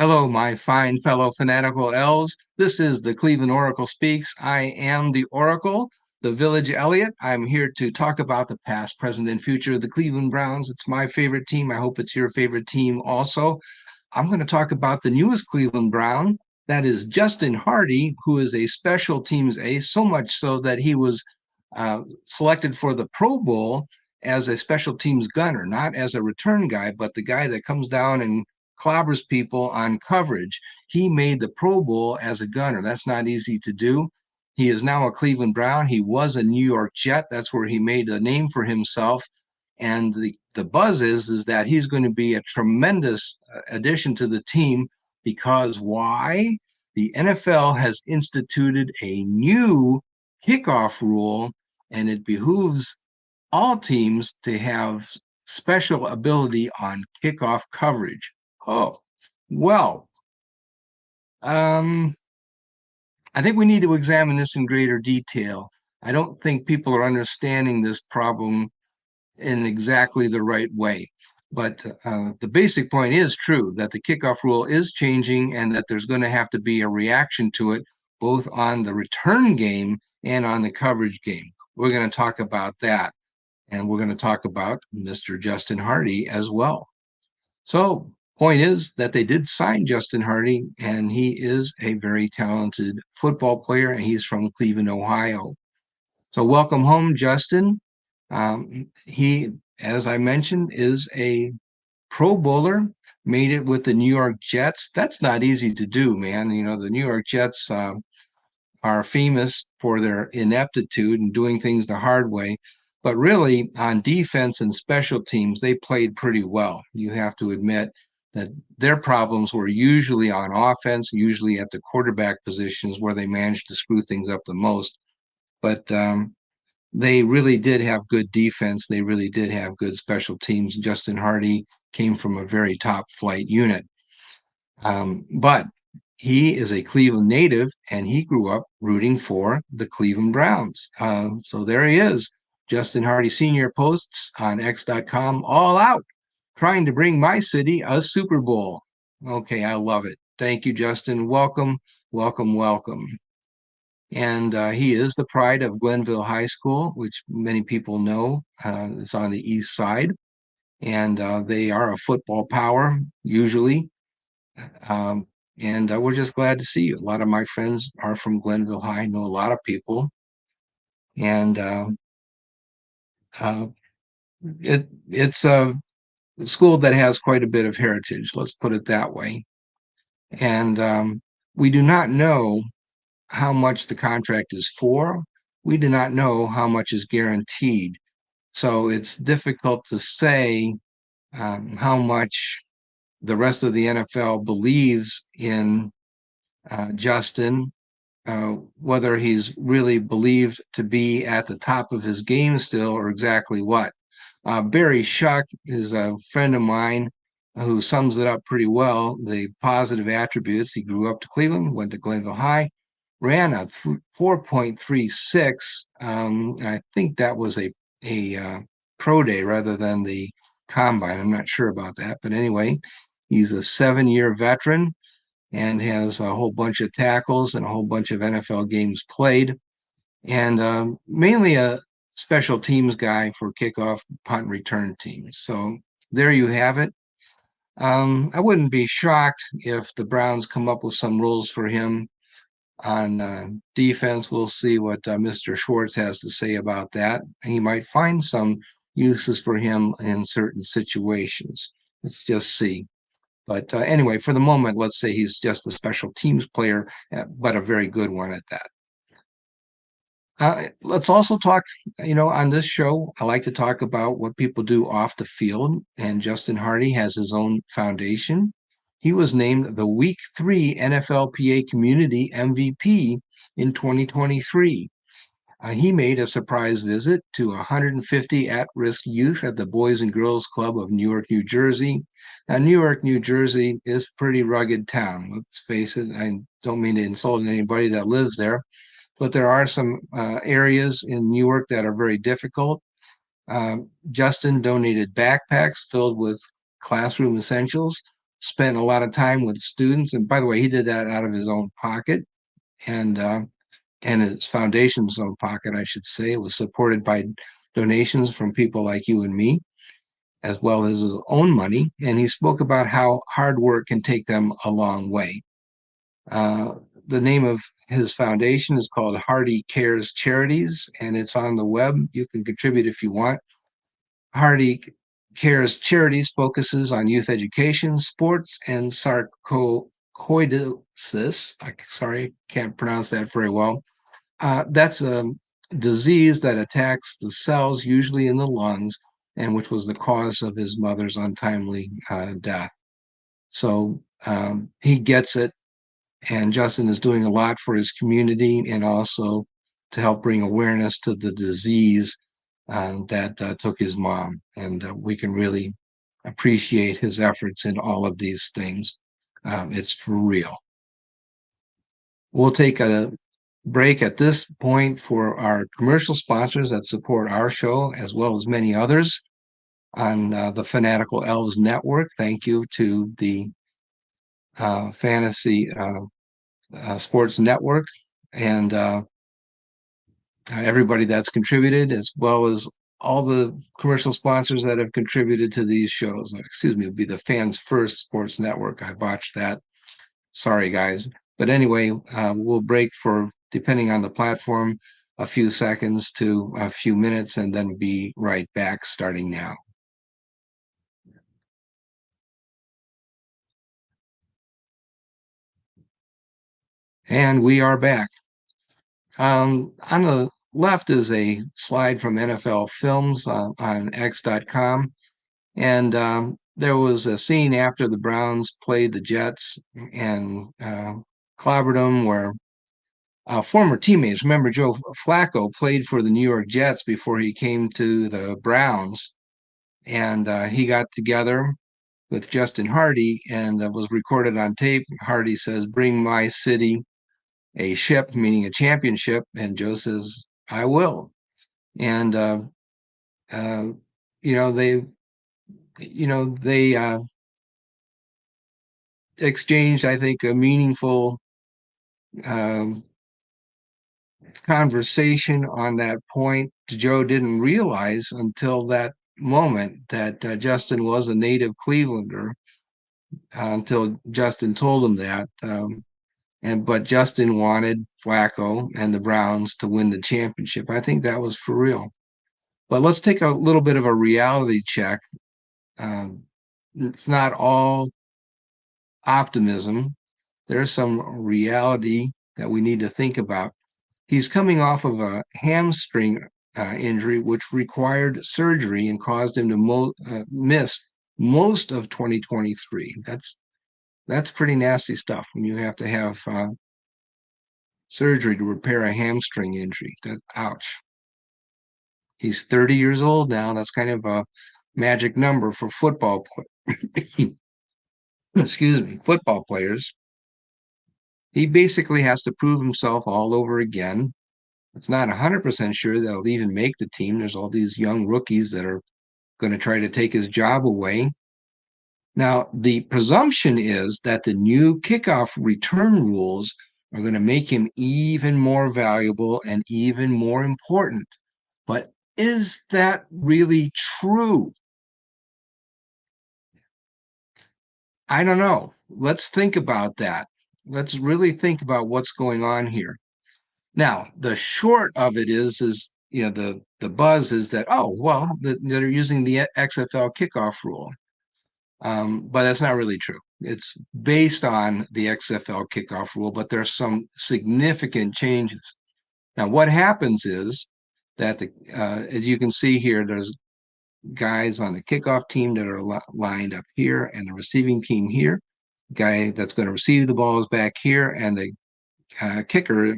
Hello, my fine fellow fanatical elves. This is the Cleveland Oracle Speaks. I am the Oracle, the Village Elliot. I'm here to talk about the past, present, and future of the Cleveland Browns. It's my favorite team. I hope it's your favorite team also. I'm going to talk about the newest Cleveland Brown. That is Justin Hardee, who is a special teams ace, so much so that he was selected for the Pro Bowl as a special teams gunner, not as a return guy, but the guy that comes down and clobbers people on coverage. He made the Pro Bowl as a gunner. That's not easy to do. He is now a Cleveland Brown. He was a New York Jet. That's where he made a name for himself. And the buzz is that he's going to be a tremendous addition to the team because why? The NFL has instituted a new kickoff rule, and it behooves all teams to have special ability on kickoff coverage. Oh, well, um, I think we need to examine this in greater detail. I don't think people are understanding this problem in exactly the right way. But the basic point is true that the kickoff rule is changing and that there's going to have to be a reaction to it, both on the return game and on the coverage game. We're going to talk about that. And we're going to talk about Mr. Justin Hardee as well. So, point is that they did sign Justin Hardee, and he is a very talented football player, and he's from Cleveland, Ohio. So, welcome home, Justin. He, as I mentioned, is a Pro Bowler, made it with the New York Jets. That's not easy to do, man. You know, the New York Jets are famous for their ineptitude and doing things the hard way. But really, on defense and special teams, they played pretty well. You have to admit that their problems were usually on offense, usually at the quarterback positions where they managed to screw things up the most. But they really did have good defense. They really did have good special teams. Justin Hardee came from a very top flight unit. But he is a Cleveland native and he grew up rooting for the Cleveland Browns. So there he is. Justin Hardee Sr. posts on X.com all out, trying to bring my city a Super Bowl. Okay, I love it. Thank you, Justin. Welcome, welcome, welcome. And he is the pride of Glenville High School, which many people know. It's on the east side. And they are a football power, usually. Um, and we're just glad to see you. A lot of my friends are from Glenville High. I know a lot of people, and uh, it's a school that has quite a bit of heritage. Let's put it that way. And we do not know how much the contract is for. We do not know how much is guaranteed. So it's difficult to say how much the rest of the NFL believes in Justin, whether he's really believed to be at the top of his game still or exactly what. Barry Shuck is a friend of mine who sums it up pretty well. The positive attributes: he grew up to Cleveland, went to Glenville High, ran a 4.36. I think that was a pro day rather than the combine. I'm not sure about that. But anyway, he's a 7-year veteran and has a whole bunch of tackles and a whole bunch of NFL games played, and mainly a special teams guy for kickoff, punt, return teams. So there you have it. I wouldn't be shocked if the Browns come up with some rules for him on defense. We'll see what Mr. Schwartz has to say about that. He might find some uses for him in certain situations. Let's just see. But anyway, for the moment, let's say he's just a special teams player, but a very good one at that. Let's also talk, on this show, I like to talk about what people do off the field. And Justin Hardee has his own foundation. He was named the Week 3 NFLPA Community MVP in 2023. He made a surprise visit to 150 at-risk youth at the Boys and Girls Club of Newark, New Jersey. Now, Newark, New Jersey is a pretty rugged town. Let's face it. I don't mean to insult anybody that lives there, but there are some areas in Newark that are very difficult. Justin donated backpacks filled with classroom essentials spent a lot of time with students. And by the way, he did that out of his own pocket and his foundation's own pocket, I should say. It was supported by donations from people like you and me, as well as his own money. And he spoke about how hard work can take them a long way. Uh, the name of his foundation is called Hardee Cares Charities, and it's on the web. You can contribute if you want. Hardee Cares Charities focuses on youth education, sports, and sarcoidosis. Sorry, can't pronounce that very well. That's a disease that attacks the cells, usually in the lungs, and which was the cause of his mother's untimely death. So he gets it, and Justin is doing a lot for his community and also to help bring awareness to the disease that took his mom. And we can really appreciate his efforts in all of these things. It's for real. We'll take a break at this point for our commercial sponsors that support our show, as well as many others on the Fanatical Elves Network. Thank you to the Fantasy Sports Network and everybody that's contributed, as well as all the commercial sponsors that have contributed to these shows. Excuse me, it would be the Fans First Sports Network. I botched that. Sorry, guys. But anyway, we'll break for, depending on the platform, a few seconds to a few minutes, and then be right back starting now. And we are back. On the left is a slide from NFL Films on X.com. And there was a scene after the Browns played the Jets and clobbered them where former teammates, remember Joe Flacco played for the New York Jets before he came to the Browns. And he got together with Justin Hardee and was recorded on tape. Hardee says, "Bring my city a ship," meaning a championship. And Joe says, "I will." And, uh, you know, they, they exchanged, I think, a meaningful um, conversation on that point. Joe didn't realize until that moment that Justin was a native Clevelander until Justin told him that. But Justin wanted Flacco and the Browns to win the championship. I think that was for real. But let's take a little bit of a reality check. Um, it's not all optimism. There's some reality that we need to think about. He's coming off of a hamstring injury, which required surgery and caused him to miss most of 2023. That's pretty nasty stuff when you have to have surgery to repair a hamstring injury. Ouch. He's 30 years old now. That's kind of a magic number for football. Excuse me, football players. He basically has to prove himself all over again. It's not 100% sure that he'll even make the team. There's all these young rookies that are going to try to take his job away. Now, the presumption is that the new kickoff return rules are going to make him even more valuable and even more important. But is that really true? I don't know. Let's think about that. Let's really think about what's going on here. Now, the short of it is the buzz is that, oh, well, they're using the XFL kickoff rule. But that's not really true. It's based on the XFL kickoff rule, but there's some significant changes. Now, what happens is that as you can see here, there's guys on the kickoff team that are lined up here, and the receiving team here. Guy that's going to receive the ball is back here, and the kicker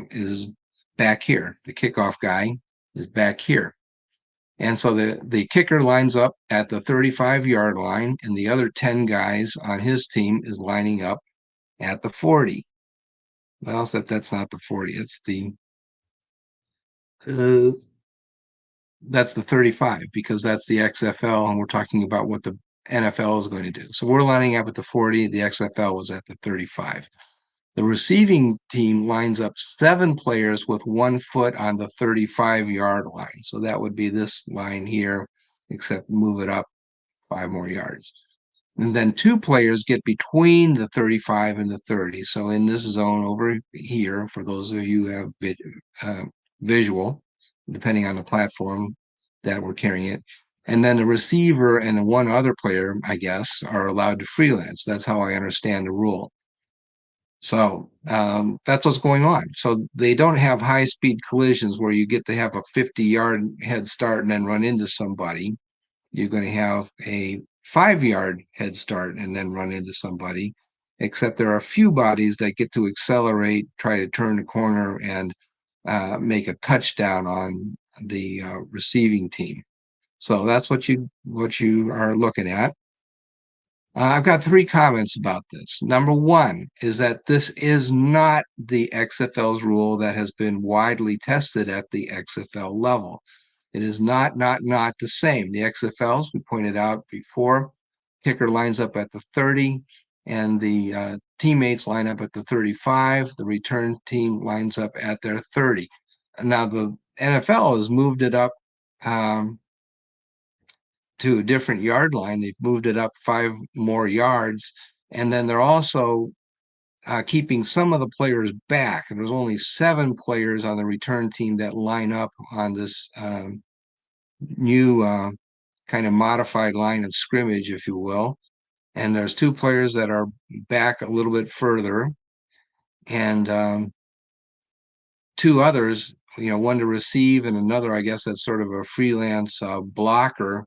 is back here. The kickoff guy is back here. And so the kicker lines up at the 35-yard line, and the other 10 guys on his team is lining up at the 40. Well, that's not the 40. It's that's the 35, because that's the XFL, and we're talking about what the NFL is going to do. So we're lining up at the 40. The XFL was at the 35. The receiving team lines up 7 players with 1 foot on the 35-yard line. So that would be this line here, except move it up 5 more yards. And then 2 players get between the 35 and the 30. So in this zone over here, for those of you who have visual, depending on the platform that we're carrying it. And then the receiver and one other player, I guess, are allowed to freelance. That's how I understand the rule. So that's what's going on. So they don't have high-speed collisions where you get to have a 50-yard head start and then run into somebody. You're going to have a 5-yard head start and then run into somebody, except there are a few bodies that get to accelerate, try to turn the corner, and make a touchdown on the receiving team. So that's what you are looking at. I've got 3 comments about this. Number 1 is that this is not the XFL's rule that has been widely tested at the XFL level. It is not the same. The XFLs, we pointed out before, kicker lines up at the 30, and the teammates line up at the 35. The return team lines up at their 30. Now the NFL has moved it up to a different yard line. They've moved it up 5 more yards, and then they're also keeping some of the players back. There's only 7 players on the return team that line up on this new kind of modified line of scrimmage, if you will. And there's 2 players that are back a little bit further, and 2 others, one to receive and another, I guess that's sort of a freelance blocker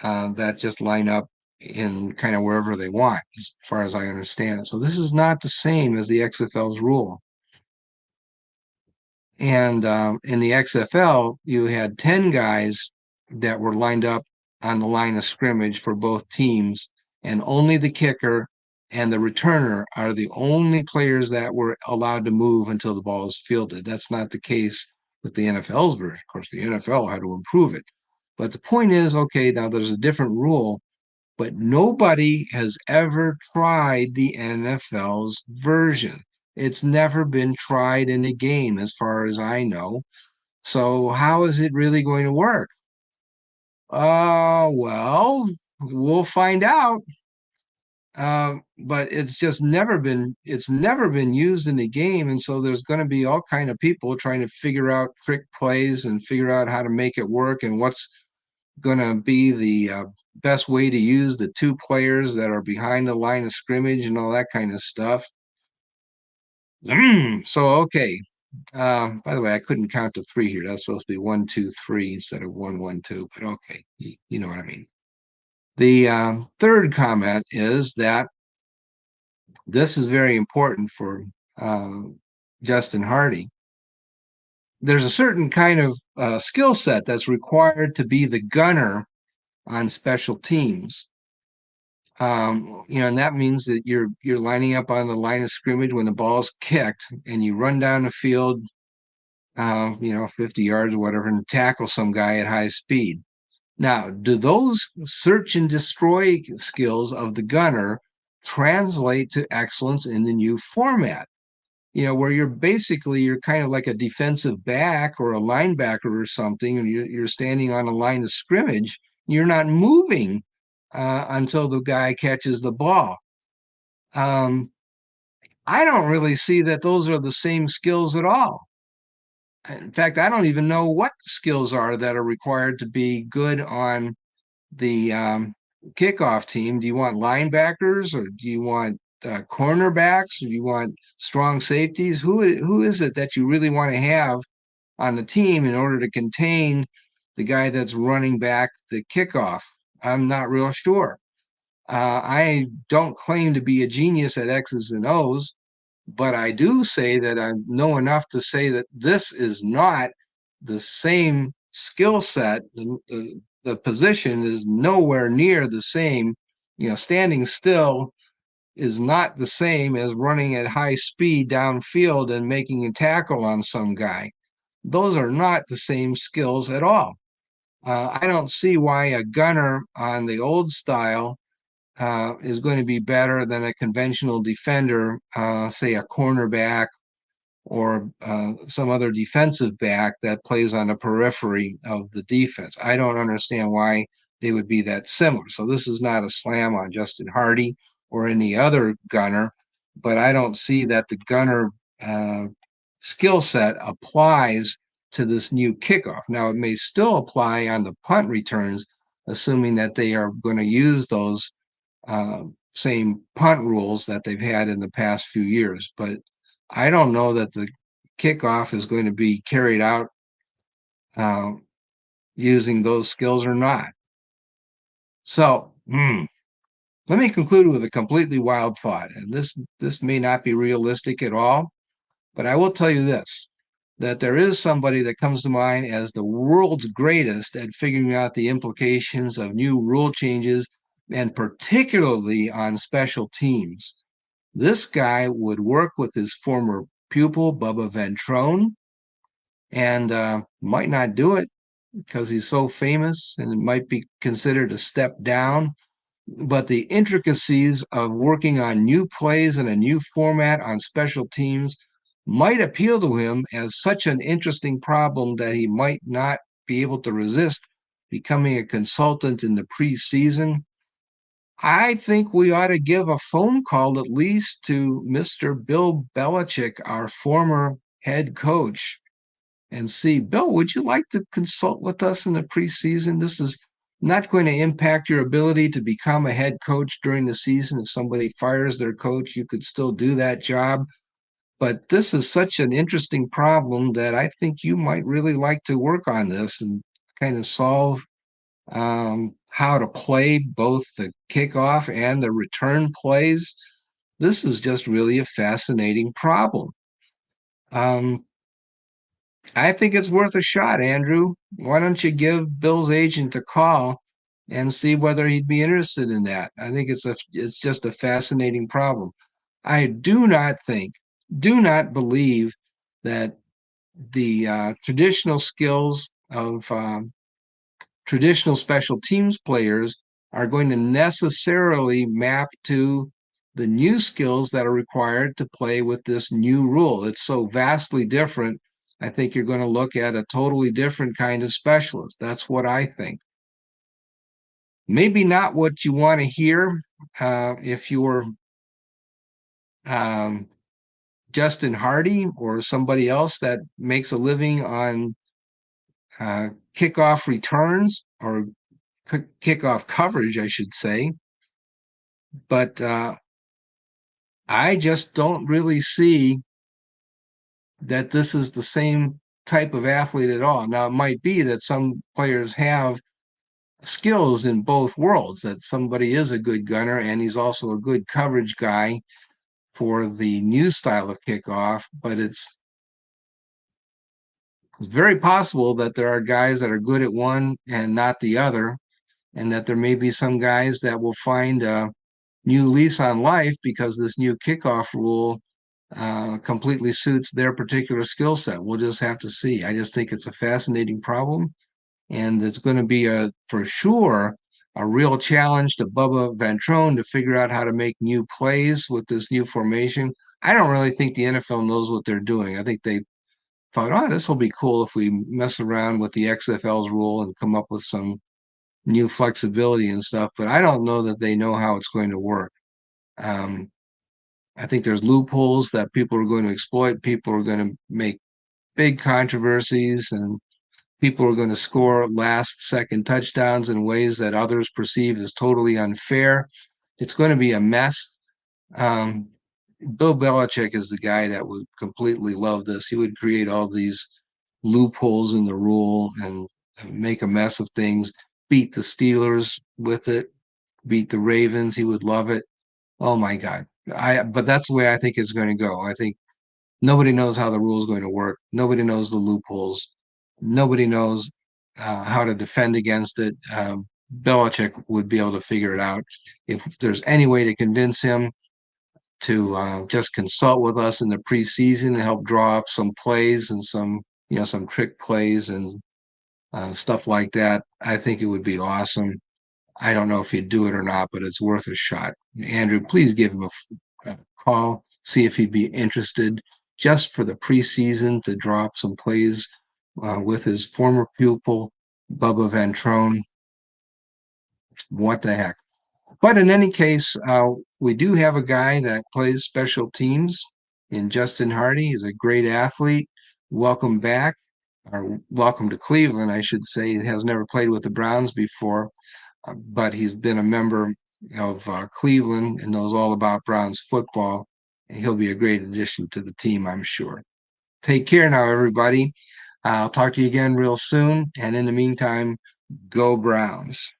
that just line up in kind of wherever they want, as far as I understand it. So this is not the same as the XFL's rule. And in the XFL, you had 10 guys that were lined up on the line of scrimmage for both teams, and only the kicker and the returner are the only players that were allowed to move until the ball is fielded. That's not the case with the NFL's version. Of course, the NFL had to improve it. But the point is, okay, now there's a different rule, but nobody has ever tried the NFL's version. It's never been tried in a game, as far as I know. So how is it really going to work? Well, we'll find out. But it's never been used in the game, and so there's going to be all kind of people trying to figure out trick plays and figure out how to make it work and what's going to be the best way to use the 2 players that are behind the line of scrimmage and all that kind of stuff. So, okay. By the way, I couldn't count to 3 here. That's supposed to be 1, 2, 3 instead of 1, 1, 2. But okay, you know what I mean. The 3rd comment is that this is very important for Justin Hardee. There's a certain kind of skill set that's required to be the gunner on special teams. And that means that you're lining up on the line of scrimmage when the ball's kicked, and you run down the field, 50 yards or whatever, and tackle some guy at high speed. Now, do those search and destroy skills of the gunner translate to excellence in the new format? Where you're kind of like a defensive back or a linebacker or something, and you're standing on a line of scrimmage. You're not moving until the guy catches the ball. I don't really see that those are the same skills at all. In fact, I don't even know what skills are that are required to be good on the kickoff team. Do you want linebackers, or do you want cornerbacks, or do you want strong safeties? Who is it that you really want to have on the team in order to contain the guy that's running back the kickoff? I'm not real sure. I don't claim to be a genius at X's and O's, but I do say that I know enough to say that this is not the same skill set. The position is nowhere near the same. Standing still is not the same as running at high speed downfield and making a tackle on some guy. Those are not the same skills at all. I don't see why a gunner on the old style is going to be better than a conventional defender, say a cornerback or some other defensive back that plays on the periphery of the defense. I don't understand why they would be that similar. So this is not a slam on Justin Hardee or any other gunner, but I don't see that the gunner uh, skill set applies to this new kickoff. Now, it may still apply on the punt returns, assuming that they are going to use those uh, same punt rules that they've had in the past few years. But I don't know that the kickoff is going to be carried out uh, using those skills or not. So let me conclude with a completely wild thought, and this may not be realistic at all, but I will tell you this: that there is somebody that comes to mind as the world's greatest at figuring out the implications of new rule changes, and particularly on special teams. This guy would work with his former pupil, Bubba Ventrone, and might not do it because he's so famous and it might be considered a step down. But the intricacies of working on new plays and a new format on special teams might appeal to him as such an interesting problem that he might not be able to resist becoming a consultant in the preseason. I think we ought to give a phone call at least to Mr. Bill Belichick, our former head coach, and see, Bill, would you like to consult with us in the preseason? This is not going to impact your ability to become a head coach during the season. If somebody fires their coach, you could still do that job. But this is such an interesting problem that I think you might really like to work on this and kind of solve how to play both the kickoff and the return plays. This is just really a fascinating problem. Um, I think it's worth a shot, Andrew. Why don't you give Bill's agent a call and see whether he'd be interested in that? I think it's just a fascinating problem. I do not believe that the traditional skills of traditional special teams players are going to necessarily map to the new skills that are required to play with this new rule. It's so vastly different. I think you're going to look at a totally different kind of specialist. That's what I think. Maybe not what you want to hear if you're um, Justin Hardee or somebody else that makes a living on uh, kickoff returns or kickoff coverage, I should say. But I just don't really see that this is the same type of athlete at all. Now, it might be that some players have skills in both worlds, that somebody is a good gunner and he's also a good coverage guy for the new style of kickoff, but it's very possible that there are guys that are good at one and not the other, and that there may be some guys that will find a new lease on life because this new kickoff rule completely suits their particular skill set. We'll just have to see. I just think it's a fascinating problem, and it's going to be for sure a real challenge to Bubba Ventrone to figure out how to make new plays with this new formation. I don't really think the NFL knows what they're doing. I think they thought, oh, this will be cool if we mess around with the XFL's rule and come up with some new flexibility and stuff. But I don't know that they know how it's going to work. Um, I think there's loopholes that people are going to exploit. People are going to make big controversies, and people are going to score last second touchdowns in ways that others perceive as totally unfair. It's going to be a mess. Um, Bill Belichick is the guy that would completely love this. He would create all these loopholes in the rule and make a mess of things, beat the Steelers with it, beat the Ravens. He would love it. Oh my God. But that's the way I think it's going to go. I think nobody knows how the rule is going to work. Nobody knows the loopholes. Nobody knows how to defend against it. Belichick would be able to figure it out. If there's any way to convince him to just consult with us in the preseason and help draw up some plays and some trick plays and stuff like that, I think it would be awesome. I don't know if he'd do it or not, but it's worth a shot. Andrew, please give him a call, see if he'd be interested just for the preseason to drop some plays with his former pupil, Bubba Ventrone. What the heck? But in any case, we do have a guy that plays special teams in Justin Hardee. He's a great athlete. Welcome back, or welcome to Cleveland, I should say. He has never played with the Browns before, but he's been a member of Cleveland and knows all about Browns football. And he'll be a great addition to the team, I'm sure. Take care now, everybody. I'll talk to you again real soon. And in the meantime, go Browns.